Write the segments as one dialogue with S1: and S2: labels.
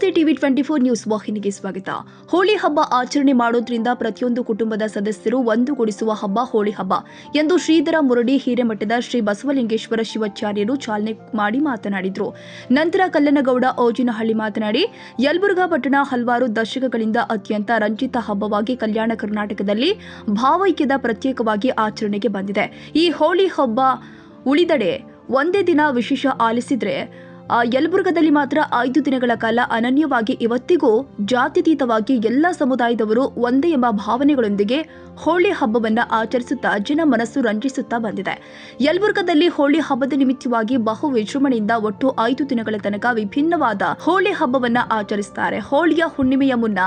S1: ನಮಸ್ತೆ TV 24 news ವಾಹಿನಿಗೆ ಸ್ವಾಗತ. ಹೋಳಿ ಹಬ್ಬ ಆಚರಣೆ ಮಾಡೋದ್ರಿಂದ ಪ್ರತಿಯೊಂದು ಕುಟುಂಬದ ಸದಸ್ಯರು ಒಂದುಗೂಡಿಸುವ ಹಬ್ಬ ಹೋಳಿ ಹಬ್ಬ ಎಂದು ಶ್ರೀಧರ ಮುರಡಿ ಹಿರೇಮಠದ ಶ್ರೀ ಬಸವಲಿಂಗೇಶ್ವರ ಶಿವಾಚಾರ್ಯರು ಚಾಲನೆ ಮಾಡಿ ಮಾತನಾಡಿದರು. ನಂತರ ಕಲ್ಲನಗೌಡ ಓಜಿನಹಳ್ಳಿ ಮಾತನಾಡಿ, ಯಲಬುರ್ಗಾ ಪಟ್ಟಣ ಹಲವಾರು ದಶಕಗಳಿಂದ ಅತ್ಯಂತ ರಂಜಿತ ಹಬ್ಬವಾಗಿ ಕಲ್ಯಾಣ ಕರ್ನಾಟಕದಲ್ಲಿ ಭಾವೈಕ್ಯದ ಪ್ರತ್ಯೇಕವಾಗಿ ಆಚರಣೆಗೆ ಬಂದಿದೆ. ಈ ಹೋಳಿ ಹಬ್ಬ ಉಳಿದಡೆ ಒಂದೇ ದಿನ ವಿಶೇಷ ಆಲಿಸಿದ್ರೆ ಯಲಬುರ್ಗದಲ್ಲಿ ಮಾತ್ರ 5 ದಿನಗಳ ಕಾಲ ಅನನ್ಯವಾಗಿ ಇವತ್ತಿಗೂ ಜಾತ್ಯತೀತವಾಗಿ ಎಲ್ಲ ಸಮುದಾಯದವರು ಒಂದೇ ಎಂಬ ಭಾವನೆಗಳೊಂದಿಗೆ ಹೋಳಿ ಹಬ್ಬವನ್ನು ಆಚರಿಸುತ್ತಾ ಜನ ಮನಸ್ಸು ರಂಜಿಸುತ್ತಾ ಬಂದಿದೆ. ಯಲಬುರ್ಗದಲ್ಲಿ ಹೋಳಿ ಹಬ್ಬದ ನಿಮಿತ್ತವಾಗಿ ಬಹು ವಿಜೃಂಭಣೆಯಿಂದ ಒಟ್ಟು 5 ದಿನಗಳ ತನಕ ವಿಭಿನ್ನವಾದ ಹೋಳಿ ಹಬ್ಬವನ್ನು ಆಚರಿಸುತ್ತಾರೆ. ಹೋಳಿಯ ಹುಣ್ಣಿಮೆಯ ಮುನ್ನ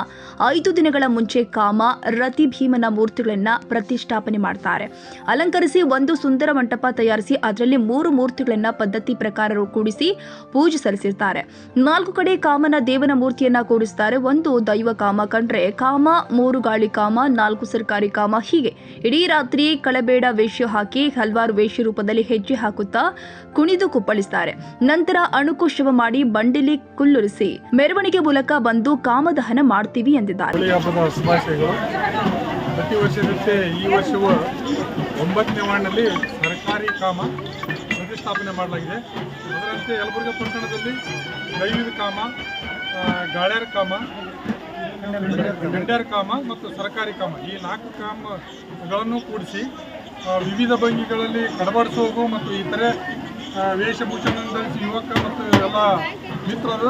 S1: 5 ದಿನಗಳ ಮುಂಚೆ ಕಾಮ ರತಿ ಭೀಮನ ಮೂರ್ತಿಗಳನ್ನು ಪ್ರತಿಷ್ಠಾಪನೆ ಮಾಡ್ತಾರೆ. ಅಲಂಕರಿಸಿ ಒಂದು ಸುಂದರ ಮಂಟಪ ತಯಾರಿಸಿ ಅದರಲ್ಲಿ 3 ಮೂರ್ತಿಗಳನ್ನು ಪದ್ಧತಿ ಪ್ರಕಾರ ಕೂಡಿಸಿ ಪೂಜೆ ಸಲ್ಲಿಸಿರ್ತಾರೆ. 4 ಕಡೆ ಕಾಮನ ದೇವನ ಮೂರ್ತಿಯನ್ನ ಕೂಡಿಸ್ತಾರೆ. ಒಂದು ದೈವ ಕಾಮ ಕಂಡ್ರೆ ಕಾಮ, 3 ಗಾಳಿ ಕಾಮ, 4 ಸರ್ಕಾರಿ ಕಾಮ, ಹೀಗೆ ಇಡೀ ರಾತ್ರಿ ಕಳಬೇಡ ವೇಷ ಹಾಕಿ ಹಲವಾರು ವೇಷ ರೂಪದಲ್ಲಿ ಹೆಜ್ಜೆ ಹಾಕುತ್ತಾ ಕುಣಿದು ಕುಪ್ಪಳಿಸ್ತಾರೆ. ನಂತರ ಅಣುಕು ಶವ ಮಾಡಿ ಬಂಡಿಲಿ ಕುಳ್ಳುರಿಸಿ ಮೆರವಣಿಗೆ ಮೂಲಕ ಬಂದು ಕಾಮದಹನ ಮಾಡ್ತೀವಿ ಎಂದಿದ್ದಾರೆ.
S2: ಪ್ರತಿ ವರ್ಷದಂತೆ ಈ ವರ್ಷವೂ 9ನೇ ವಾರ್ಡ್ನಲ್ಲಿ ಸರ್ಕಾರಿ ಕಾಮ ಪ್ರತಿಷ್ಠಾಪನೆ ಮಾಡಲಾಗಿದೆ. ಅದರಂತೆ ಯಲಬುರ್ಗಾ ಪಟ್ಟಣದಲ್ಲಿ ದೈವಿಕ ಕಾಮ, ಗಾಳ್ಯಾರ ಕಾಮ, ಗಂಡ್ಯಾರ ಕಾಮ ಮತ್ತು ಸರ್ಕಾರಿ ಕಾಮ, ಈ 4 ಕಾಮಗಳನ್ನು ಕೂಡಿಸಿ ವಿವಿಧ ಭಂಗಿಗಳಲ್ಲಿ ಕಡಬಡಿಸುವುದು ಮತ್ತು ಇತರೆ ವೇಷಭೂಷಣವನ್ನು ಧರಿಸಿ ಯುವಕ ಮತ್ತು ಎಲ್ಲ ಮಿತ್ರರು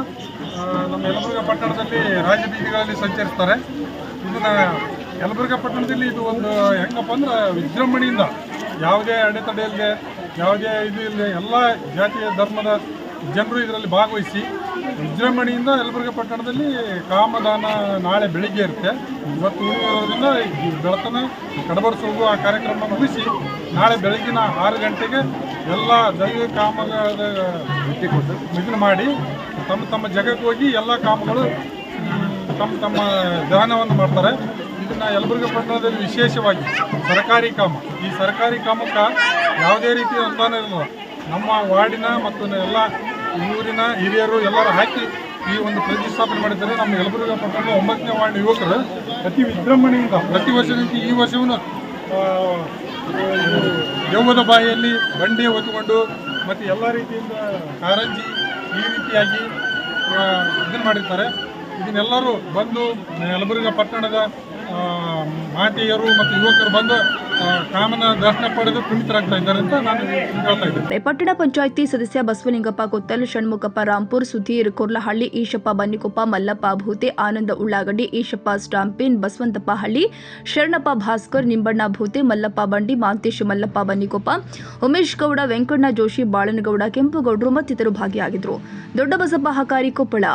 S2: ನಮ್ಮ ಯಲಬುರ್ಗಾ ಪಟ್ಟಣದಲ್ಲಿ ರಾಜಬೀದಿಗಳಲ್ಲಿ ಸಂಚರಿಸ್ತಾರೆ. ಇದನ್ನು ಯಲಬುರ್ಗಾ ಪಟ್ಟಣದಲ್ಲಿ ಇದು ಒಂದು ಹೆಂಗಪ್ಪ ಅಂದ್ರೆ ವಿಜೃಂಭಣೆಯಿಂದ ಯಾವುದೇ ಅಡೆತಡೆ ಇಲ್ಲದೆ, ಯಾವುದೇ ಇದು ಇಲ್ಲದೆ ಎಲ್ಲ ಜಾತಿಯ ಧರ್ಮದ ಜನರು ಇದರಲ್ಲಿ ಭಾಗವಹಿಸಿ ವಿಜೃಂಭಣೆಯಿಂದ ಯಲಬುರ್ಗಾ ಪಟ್ಟಣದಲ್ಲಿ ಕಾಮದಾನ ನಾಳೆ ಬೆಳಿಗ್ಗೆ ಇರುತ್ತೆ. ಇವತ್ತು ಉಳಿಯೋದ್ರಿಂದ ಬೆಳತನ ಕಡಬಡಿಸುವುದು ಆ ಕಾರ್ಯಕ್ರಮ ಮುಗಿಸಿ ನಾಳೆ ಬೆಳಗಿನ 6 ಗಂಟೆಗೆ ಎಲ್ಲ ದೈವ ಕಾಮದ ಇದನ್ನು ಮಾಡಿ ತಮ್ಮ ಜಾಗಕ್ಕೆ ಹೋಗಿ ಎಲ್ಲ ಕಾಮಗಳು ತಮ್ಮ ದಹನವನ್ನು ಮಾಡ್ತಾರೆ. ಇದನ್ನು ಯಲಬುರ್ಗಾ ಪಟ್ಟಣದಲ್ಲಿ ವಿಶೇಷವಾಗಿ ಸರ್ಕಾರಿ ಕಾಮ, ಈ ಸರ್ಕಾರಿ ಕಾಮಕ್ಕೆ ಯಾವುದೇ ರೀತಿಯ ಅನುದಾನ ಇರಲ್ಲ. ನಮ್ಮ ವಾರ್ಡಿನ ಮತ್ತು ಎಲ್ಲ ಊರಿನ ಹಿರಿಯರು ಎಲ್ಲರೂ ಹಾಕಿ ಈ ಒಂದು ಪ್ರತಿಷ್ಠಾಪನೆ ಮಾಡಿದ್ದಾರೆ. ನಮ್ಮ ಯಲಬುರ್ಗಾ ಪಟ್ಟಣದ 9ನೇ ವಾರ್ಡ್ ಯುವಕರು ಅತಿ ವಿಜೃಂಭಣೆಯಿಂದ ಪ್ರತಿ ವರ್ಷದಂತೆ ಈ ವರ್ಷವೂ ದೆವ್ವದ ಬಾಯಿಯಲ್ಲಿ ಬಂಡಿ ಹೊತ್ತುಕೊಂಡು ಮತ್ತು ಎಲ್ಲ ರೀತಿಯಿಂದ ಕಾರಂಜಿ ಈ ರೀತಿಯಾಗಿ ಇದನ್ನು ಮಾಡಿರ್ತಾರೆ. ಇದನ್ನೆಲ್ಲರೂ ಬಂದು ಯಲಬುರ್ಗಾ ಪಟ್ಟಣದ ಮಾತೆಯರು ಮತ್ತು ಯುವಕರು ಬಂದು ಕಾಮನ ದರ್ಶನ ಪಡೆದು ಪುನೀತರಾಗ್ತಾ ಇದ್ದಾರೆ ಅಂತ ನಾನು ಹೇಳ್ತಾ ಇದ್ದೇನೆ.
S1: ಪಟ್ಟಣ ಪಂಚಾಯಿತಿ ಸದಸ್ಯ ಬಸವಲಿಂಗಪ್ಪ ಕೊತ್ತಲ್, ಷಣ್ಮುಖಪ್ಪ ರಾಂಪುರ್, ಸುಧೀರ್ ಕೊರ್ಲಹಳ್ಳಿ, ಈಶಪ್ಪ ಬನ್ನಿಕೊಪ್ಪ, ಮಲ್ಲಪ್ಪ ಭೂತೆ, ಆನಂದ ಉಳ್ಳಾಗಡ್ಡಿ, ಈಶಪ್ಪ ಸ್ಟಾಂಪಿನ್, ಬಸವಂತಪ್ಪ ಹಳ್ಳಿ, ಶರಣಪ್ಪ ಭಾಸ್ಕರ್, ನಿಂಬಣ್ಣ ಭೂತೆ, ಮಲ್ಲಪ್ಪ ಬಂಡಿ, ಮಾಂತೇಶ್ ಮಲ್ಲಪ್ಪ ಬನ್ನಿಕೊಪ್ಪ, ಉಮೇಶ್ ಗೌಡ, ವೆಂಕಣ್ಣ ಜೋಶಿ, ಬಾಳನಗೌಡ, ಕೆಂಪುಗೌಡರು ಮತ್ತಿತರರು ಭಾಗಿಯಾಗಿದ್ದರು. ದೊಡ್ಡಬಸಪ್ಪ ಹಕಾರಿ, ಕೊಪ್ಪಳ.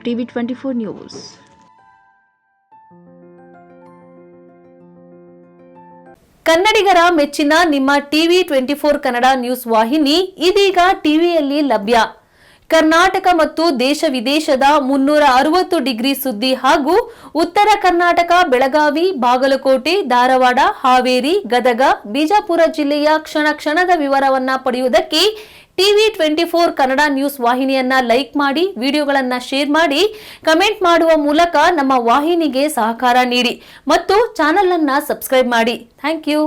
S1: TV 24 news.
S3: ಕನ್ನಡಿಗರ ಮೆಚ್ಚಿನ ನಿಮ್ಮ ಟಿವಿ 24 ಕನ್ನಡ ನ್ಯೂಸ್ ವಾಹಿನಿ ಇದೀಗ ಟಿವಿಯಲ್ಲಿ ಲಭ್ಯ. ಕರ್ನಾಟಕ ಮತ್ತು ದೇಶ ವಿದೇಶದ 360 ಡಿಗ್ರಿ ಸುದ್ದಿ ಹಾಗೂ ಉತ್ತರ ಕರ್ನಾಟಕ, ಬೆಳಗಾವಿ, ಬಾಗಲಕೋಟೆ, ಧಾರವಾಡ, ಹಾವೇರಿ, ಗದಗ, ಬಿಜಾಪುರ ಜಿಲ್ಲೆಯ ಕ್ಷಣ ಕ್ಷಣದ ವಿವರವನ್ನ ಪಡೆಯುವುದಕ್ಕೆ ಟಿವಿ 24 ಕನ್ನಡ ನ್ಯೂಸ್ ವಾಹಿನಿಯನ್ನ ಲೈಕ್ ಮಾಡಿ, ವಿಡಿಯೋಗಳನ್ನ ಶೇರ್ ಮಾಡಿ, ಕಮೆಂಟ್ ಮಾಡುವ ಮೂಲಕ ನಮ್ಮ ವಾಹಿನಿಗೆ ಸಹಕಾರ ನೀಡಿ ಮತ್ತು ಚಾನೆಲ್ ಅನ್ನ ಸಬ್ಸ್ಕ್ರೈಬ್ ಮಾಡಿ. Thank you.